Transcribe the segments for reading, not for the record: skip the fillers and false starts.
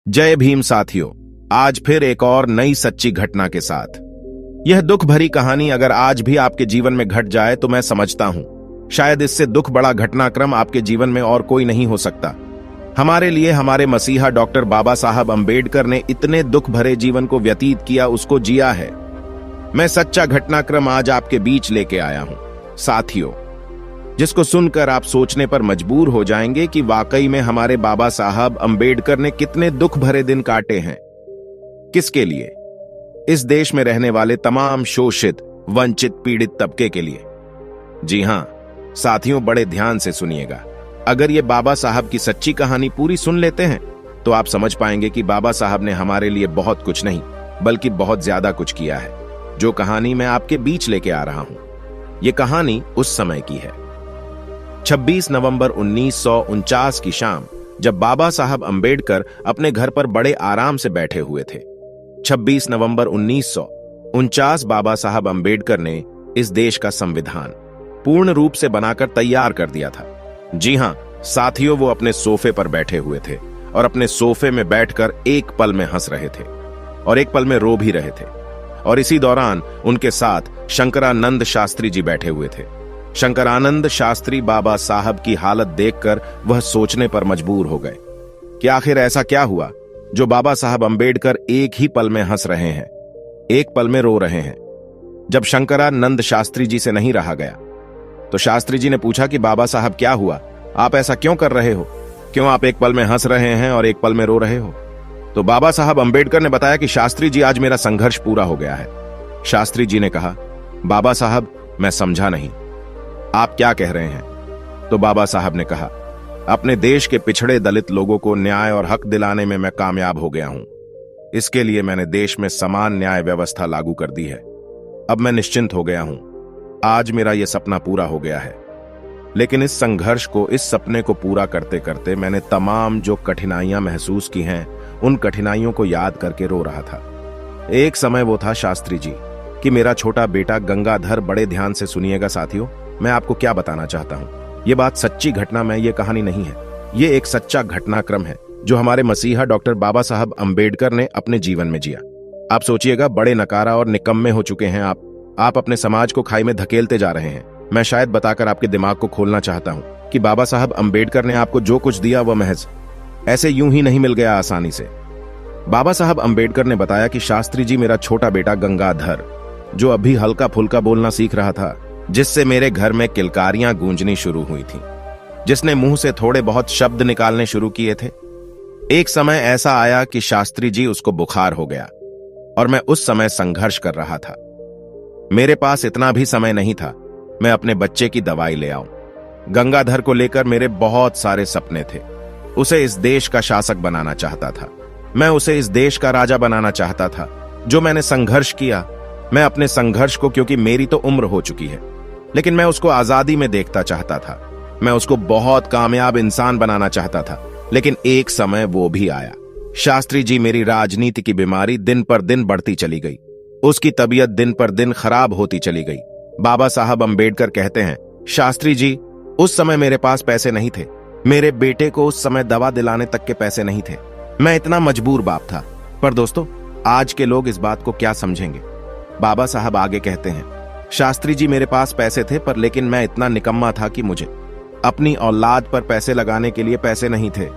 जय भीम साथियों, आज फिर एक और नई सच्ची घटना के साथ। यह दुख भरी कहानी अगर आज भी आपके जीवन में घट जाए तो मैं समझता हूं शायद इससे दुख बड़ा घटनाक्रम आपके जीवन में और कोई नहीं हो सकता। हमारे लिए हमारे मसीहा डॉक्टर बाबा साहब अंबेडकर ने इतने दुख भरे जीवन को व्यतीत किया, उसको जिया है। मैं सच्चा घटनाक्रम आज आपके बीच लेके आया हूं साथियों, जिसको सुनकर आप सोचने पर मजबूर हो जाएंगे कि वाकई में हमारे बाबा साहब अंबेडकर ने कितने दुख भरे दिन काटे हैं। किसके लिए? इस देश में रहने वाले तमाम शोषित, वंचित, पीड़ित तबके के लिए। जी हां साथियों, बड़े ध्यान से सुनिएगा। अगर ये बाबा साहब की सच्ची कहानी पूरी सुन लेते हैं तो आप समझ पाएंगे कि बाबा साहब ने हमारे लिए बहुत कुछ नहीं बल्कि बहुत ज्यादा कुछ किया है। जो कहानी मैं आपके बीच लेके आ रहा हूं, ये कहानी उस समय की है। 26 नवंबर 1949 की शाम, जब बाबा साहब अंबेडकर अपने घर पर बड़े आराम से बैठे हुए थे। 26 नवंबर 1949 बाबा साहब अंबेडकर ने इस देश का संविधान पूर्ण रूप से बनाकर तैयार कर दिया था। जी हां साथियों, वो अपने सोफे पर बैठे हुए थे और अपने सोफे में बैठकर एक पल में हंस रहे थे और एक पल में रो भी रहे थे। और इसी दौरान उनके साथ शंकरानंद शास्त्री जी बैठे हुए थे। शंकरानंद शास्त्री बाबा साहब की हालत देखकर वह सोचने पर मजबूर हो गए कि आखिर ऐसा क्या हुआ जो बाबा साहब अंबेडकर एक ही पल में हंस रहे हैं, एक पल में रो रहे हैं। जब शंकरानंद शास्त्री जी से नहीं रहा गया तो शास्त्री जी ने पूछा कि बाबा साहब क्या हुआ, आप ऐसा क्यों कर रहे हो, क्यों आप एक पल में हंस रहे हैं और एक पल में रो रहे हो? तो बाबा साहब अंबेडकर ने बताया कि शास्त्री जी, आज मेरा संघर्ष पूरा हो गया है। शास्त्री जी ने कहा, बाबा साहब मैं समझा नहीं, आप क्या कह रहे हैं? तो बाबा साहब ने कहा, अपने देश के पिछड़े दलित लोगों को न्याय और हक दिलाने में मैं कामयाब हो गया हूं। इसके लिए मैंने देश में समान न्याय व्यवस्था लागू कर दी है। अब मैं निश्चिंत हो गया हूं। आज मेरा यह सपना पूरा हो गया है। लेकिन इस संघर्ष को, इस सपने को पूरा करते करते मैंने तमाम जो कठिनाइयां महसूस की हैं, उन कठिनाइयों को याद करके रो रहा था। एक समय वो था शास्त्री जी कि मेरा छोटा बेटा गंगाधर, बड़े ध्यान से सुनिएगा साथियों, मैं आपको क्या बताना चाहता हूं। यह बात सच्ची घटना में, यह कहानी नहीं है। यह एक सच्चा घटनाक्रम है जो हमारे मसीहा डॉक्टर बाबा साहब अंबेडकर ने अपने जीवन में जिया। आप सोचिएगा, बड़े नकारा और निकम्मे हो चुके हैं आप अपने समाज को खाई में धकेलते जा रहे हैं। मैं शायद बताकर आपके दिमाग को खोलना चाहता हूं कि बाबा साहब अंबेडकर ने आपको जो कुछ दिया वह महज ऐसे यूं ही नहीं मिल गया आसानी से। बाबा साहब अंबेडकर ने बताया कि शास्त्री जी, मेरा छोटा बेटा गंगाधर, जो अभी हल्का फुल्का बोलना सीख रहा था, जिससे मेरे घर में किलकारियां गूंजनी शुरू हुई थीं, जिसने मुंह से थोड़े बहुत शब्द निकालने शुरू किए थे। एक समय ऐसा आया कि शास्त्री जी, उसको बुखार हो गया और मैं उस समय संघर्ष कर रहा था। मेरे पास इतना भी समय नहीं था मैं अपने बच्चे की दवाई ले आऊं। गंगाधर को लेकर मेरे बहुत सारे सपने थे। उसे इस देश का शासक बनाना चाहता था। मैं उसे इस देश का राजा बनाना चाहता था। जो मैंने संघर्ष किया, मैं अपने संघर्ष को, क्योंकि मेरी तो उम्र हो चुकी है, लेकिन मैं उसको आजादी में देखता चाहता था। मैं उसको बहुत कामयाब इंसान बनाना चाहता था। लेकिन एक समय वो भी आया। शास्त्री जी, मेरी राजनीति की बीमारी दिन पर दिन बढ़ती चली गई। उसकी तबीयत दिन पर दिन खराब होती चली गई। बाबा साहब अंबेडकर कहते हैं, शास्त्री जी, उस समय मेरे पास पैसे नहीं थे। मेरे बेटे को उस समय दवा दिलाने तक के पैसे नहीं थे। मैं इतना मजबूर बाप था। पर दोस्तों, आज के लोग इस बात को क्या समझेंगे? बाबा साहब आगे कहते हैं, शास्त्री जी, मेरे पास पैसे थे, पर लेकिन मैं इतना निकम्मा था कि मुझे अपनी औलाद पर पैसे लगाने के लिए पैसे नहीं थे।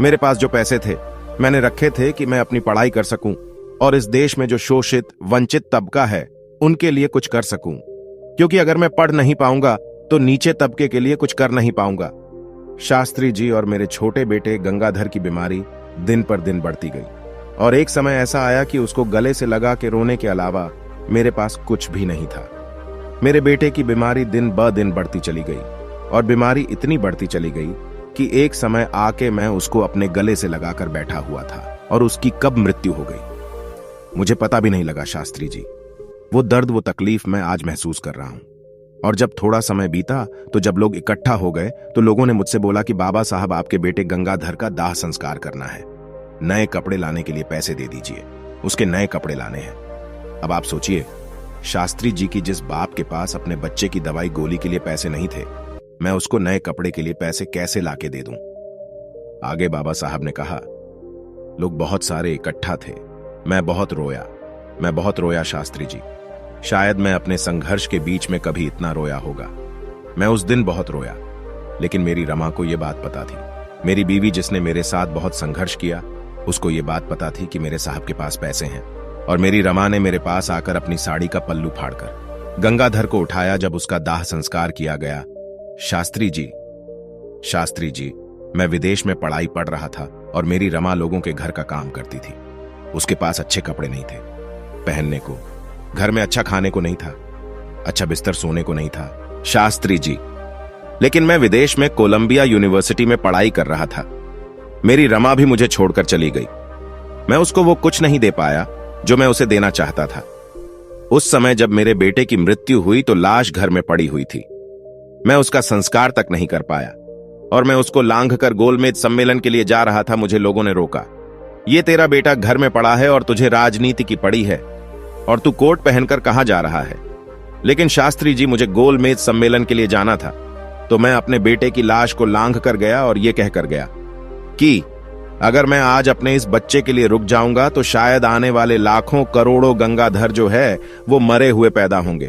मेरे पास जो पैसे थे मैंने रखे थे कि मैं अपनी पढ़ाई कर सकूं और इस देश में जो शोषित, वंचित तबका है उनके लिए कुछ कर सकूं। क्योंकि अगर मैं पढ़ नहीं पाऊंगा तो नीचे तबके के लिए कुछ कर नहीं पाऊंगा। शास्त्री जी और मेरे छोटे बेटे गंगाधर की बीमारी दिन पर दिन बढ़ती गई और एक समय ऐसा आया कि उसको गले से लगा के रोने के अलावा मेरे पास कुछ भी नहीं था। मेरे बेटे की बीमारी दिन ब दिन बढ़ती चली गई और बीमारी इतनी बढ़ती चली गई कि एक समय आके मैं उसको अपने गले से लगाकर बैठा हुआ था और उसकी कब मृत्यु हो गई मुझे पता भी नहीं लगा। शास्त्री जी, वो दर्द, वो तकलीफ मैं आज महसूस कर रहा हूं। और जब थोड़ा समय बीता तो जब लोग इकट्ठा हो गए तो लोगों ने मुझसे बोला कि बाबा साहब, आपके बेटे गंगाधर का दाह संस्कार करना है, नए कपड़े लाने के लिए पैसे दे दीजिए, उसके नए कपड़े लाने हैं। अब आप सोचिए, शास्त्री जी की जिस बाप के पास अपने बच्चे की दवाई गोली के लिए पैसे नहीं थे, मैं उसको नए कपड़े के लिए पैसे कैसे लाके दे दूं? आगे बाबा साहब ने कहा, लोग बहुत सारे इकट्ठा थे। मैं बहुत रोया शास्त्री जी। शायद मैं अपने संघर्ष के बीच में कभी इतना रोया होगा। मैं उस दिन बहुत रोया, लेकिन मेरी रमा को यह बात पता थी। मेरी बीवी जिसने मेरे साथ बहुत संघर्ष किया, उसको ये बात पता थी कि मेरे साहब के पास पैसे हैं। और मेरी रमा ने मेरे पास आकर अपनी साड़ी का पल्लू फाड़कर गंगाधर को उठाया जब उसका दाह संस्कार किया गया। शास्त्री जी, मैं विदेश में पढ़ाई पढ़ रहा था और मेरी रमा लोगों के घर का काम करती थी। उसके पास अच्छे कपड़े नहीं थे पहनने को, घर में अच्छा खाने को नहीं था, अच्छा बिस्तर सोने को नहीं था शास्त्री जी। लेकिन मैं विदेश में कोलंबिया यूनिवर्सिटी में पढ़ाई कर रहा था। मेरी रमा भी मुझे छोड़कर चली गई। मैं उसको वो कुछ नहीं दे पाया जो मैं उसे देना चाहता था। उस समय जब मेरे बेटे की मृत्यु हुई तो लाश घर में पड़ी हुई थी। मैं उसका संस्कार तक नहीं कर पाया और मैं उसको लांघकर गोलमेज सम्मेलन के लिए जा रहा था। मुझे लोगों ने रोका, ये तेरा बेटा घर में पड़ा है और तुझे राजनीति की पड़ी है और तू कोट पहनकर कहां जा रहा है। लेकिन शास्त्री जी, मुझे गोलमेज सम्मेलन के लिए जाना था, तो मैं अपने बेटे की लाश को लांघ कर गया और यह कहकर गया कि अगर मैं आज अपने इस बच्चे के लिए रुक जाऊंगा तो शायद आने वाले लाखों करोड़ों गंगाधर जो है वो मरे हुए पैदा होंगे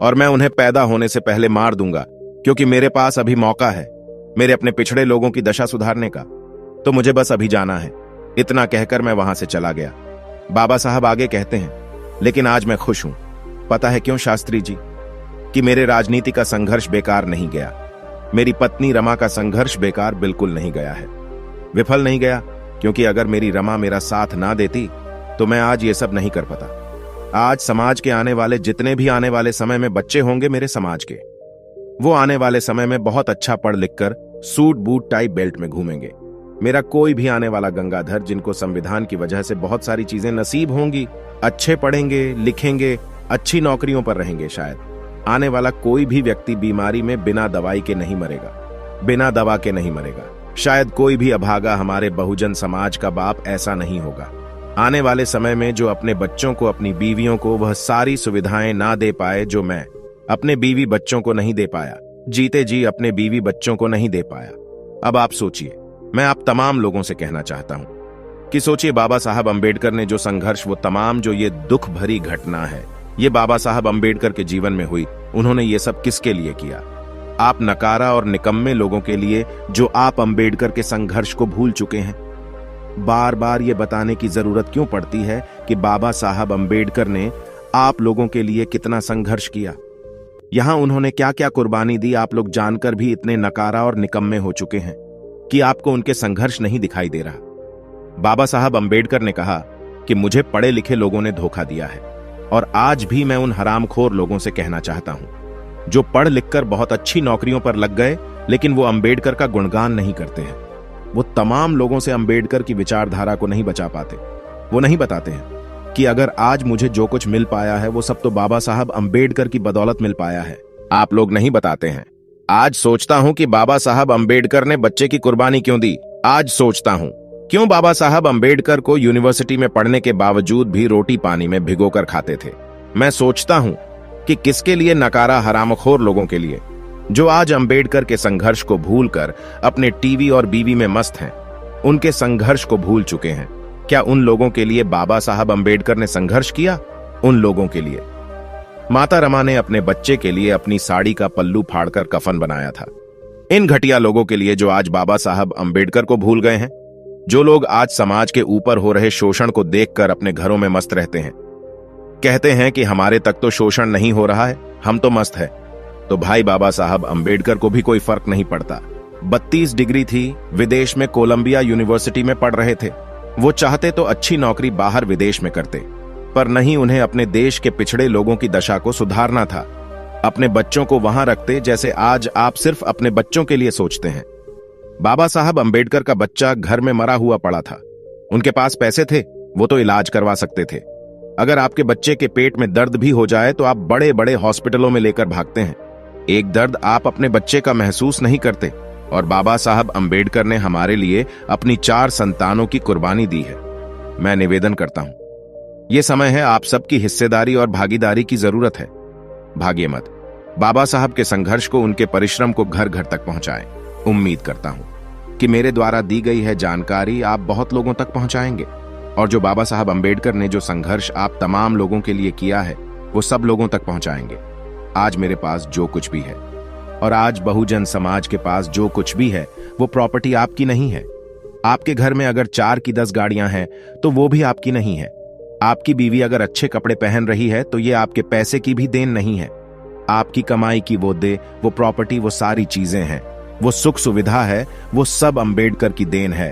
और मैं उन्हें पैदा होने से पहले मार दूंगा, क्योंकि मेरे पास अभी मौका है मेरे अपने पिछड़े लोगों की दशा सुधारने का। तो मुझे बस अभी जाना है। इतना कहकर मैं वहां से चला गया। बाबा साहब आगे कहते हैं, लेकिन आज मैं खुश हूं। पता है क्यों शास्त्री जी? कि मेरे राजनीति का संघर्ष बेकार नहीं गया। मेरी पत्नी रमा का संघर्ष बेकार बिल्कुल नहीं गया है, विफल नहीं गया, क्योंकि अगर मेरी रमा मेरा साथ ना देती तो मैं आज ये सब नहीं कर पाता। आज समाज के आने वाले जितने भी आने वाले समय में बच्चे होंगे मेरे समाज के, वो आने वाले समय में बहुत अच्छा पढ़ लिख कर सूट बूट टाई बेल्ट में घूमेंगे। मेरा कोई भी आने वाला गंगाधर जिनको संविधान की वजह से बहुत सारी चीजें नसीब होंगी, अच्छे पढ़ेंगे लिखेंगे, अच्छी नौकरियों पर रहेंगे, शायद आने वाला कोई भी व्यक्ति बीमारी में बिना दवाई के नहीं मरेगा, बिना दवा के नहीं मरेगा। शायद कोई भी अभागा हमारे बहुजन समाज का बाप ऐसा नहीं होगा। आने वाले समय में जो अपने बच्चों को, अपनी बीवियों को वह सारी सुविधाएं ना दे पाए जो मैं अपने बीवी बच्चों को नहीं दे पाया, जीते जी अपने बीवी बच्चों को नहीं दे पाया। अब आप सोचिए, मैं आप तमाम लोगों से कहना चाहता हूं कि सोचिए, बाबा साहब अंबेडकर ने जो संघर्ष, वो तमाम जो ये दुख भरी घटना है, ये बाबा साहब अंबेडकर के जीवन में हुई। उन्होंने ये सब किसके लिए किया? आप नकारा और निकम्मे लोगों के लिए जो आप अंबेडकर के संघर्ष को भूल चुके हैं। बार बार ये बताने की जरूरत क्यों पड़ती है कि बाबा साहब अंबेडकर ने आप लोगों के लिए कितना संघर्ष किया? यहां उन्होंने क्या क्या कुर्बानी दी, आप लोग जानकर भी इतने नकारा और निकम्मे हो चुके हैं कि आपको उनके संघर्ष नहीं दिखाई दे रहा। बाबा साहब अंबेडकर ने कहा कि मुझे पढ़े लिखे लोगों ने धोखा दिया है, और आज भी मैं उन हरामखोर लोगों से कहना चाहता हूं जो पढ़ लिखकर बहुत अच्छी नौकरियों पर लग गए, लेकिन वो अंबेडकर का गुणगान नहीं करते हैं। वो तमाम लोगों से अंबेडकर की विचारधारा को नहीं बचा पाते। वो नहीं बताते हैं कि अगर आज मुझे जो कुछ मिल पाया है वो सब तो बाबा साहब अंबेडकर की बदौलत मिल पाया है। आप लोग नहीं बताते हैं। आज सोचता हूं कि बाबा साहब अंबेडकर ने बच्चे की कुर्बानी क्यों दी। आज सोचता हूं क्यों बाबा साहब अंबेडकर को यूनिवर्सिटी में पढ़ने के बावजूद भी रोटी पानी में भिगोकर खाते थे। मैं सोचता हूं कि किसके लिए? नकारा हरामखोर लोगों के लिए, जो आज अंबेडकर के संघर्ष को भूलकर अपने टीवी और बीवी में मस्त हैं, उनके संघर्ष को भूल चुके हैं। क्या उन लोगों के लिए बाबा साहब अंबेडकर ने संघर्ष किया? उन लोगों के लिए माता रमा ने अपने बच्चे के लिए अपनी साड़ी का पल्लू फाड़कर कफन बनाया था। इन घटिया लोगों के लिए जो आज बाबा साहब अंबेडकर को भूल गए हैं, जो लोग आज समाज के ऊपर हो रहे शोषण को देखकर अपने घरों में मस्त रहते हैं, कहते हैं कि हमारे तक तो शोषण नहीं हो रहा है, हम तो मस्त है। तो भाई, बाबा साहब अंबेडकर को भी कोई फर्क नहीं पड़ता। 32 डिग्री थी, विदेश में कोलंबिया यूनिवर्सिटी में पढ़ रहे थे। वो चाहते तो अच्छी नौकरी बाहर विदेश में करते, पर नहीं, उन्हें अपने देश के पिछड़े लोगों की दशा को सुधारना था। अपने बच्चों को वहां रखते जैसे आज आप सिर्फ अपने बच्चों के लिए सोचते हैं। बाबा साहब अंबेडकर का बच्चा घर में मरा हुआ पड़ा था। उनके पास पैसे थे, वो तो इलाज करवा सकते थे। अगर आपके बच्चे के पेट में दर्द भी हो जाए तो आप बड़े बड़े हॉस्पिटलों में लेकर भागते हैं। एक दर्द आप अपने बच्चे का महसूस नहीं करते। और बाबा साहब अंबेडकर ने हमारे लिए अपनी 4 संतानों की कुर्बानी दी है। मैं निवेदन करता हूं, यह समय है आप सबकी हिस्सेदारी और भागीदारी की जरूरत है। भागिए मत। बाबा साहब के संघर्ष को, उनके परिश्रम को घर घर तक पहुंचाएं। उम्मीद करता हूं कि मेरे द्वारा दी गई है जानकारी आप बहुत लोगों तक पहुंचाएंगे, और जो बाबा साहब अंबेडकर ने जो संघर्ष आप तमाम लोगों के लिए किया है वो सब लोगों तक पहुंचाएंगे। आज मेरे पास जो कुछ भी है और आज बहुजन समाज के पास जो कुछ भी है वो प्रॉपर्टी आपकी नहीं है। आपके घर में अगर 4 की 10 गाड़ियां हैं तो वो भी आपकी नहीं है। आपकी बीवी अगर अच्छे कपड़े पहन रही है तो ये आपके पैसे की भी देन नहीं है। आपकी कमाई की वो दे, वो प्रॉपर्टी, वो सारी चीजें हैं, वो सुख सुविधा है, वो सब अंबेडकर की देन है,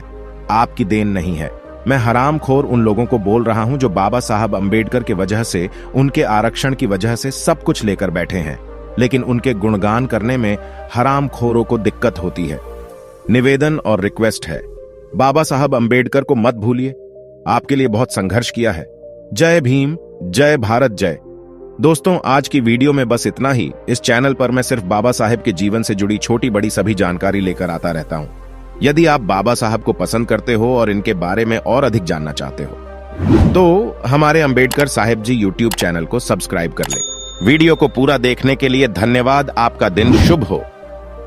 आपकी देन नहीं है। मैं हरामखोर उन लोगों को बोल रहा हूं जो बाबा साहब अंबेडकर के वजह से, उनके आरक्षण की वजह से सब कुछ लेकर बैठे हैं, लेकिन उनके गुणगान करने में हरामखोरों को दिक्कत होती है। निवेदन और रिक्वेस्ट है, बाबा साहब अंबेडकर को मत भूलिए, आपके लिए बहुत संघर्ष किया है। जय भीम, जय भारत, जय। दोस्तों, आज की वीडियो में बस इतना ही। इस चैनल पर मैं सिर्फ बाबा साहब के जीवन से जुड़ी छोटी बड़ी सभी जानकारी लेकर आता रहता हूं। यदि आप बाबा साहब को पसंद करते हो और इनके बारे में और अधिक जानना चाहते हो तो हमारे अंबेडकर साहिब जी यूट्यूब चैनल को सब्सक्राइब कर ले। वीडियो को पूरा देखने के लिए धन्यवाद। आपका दिन शुभ हो।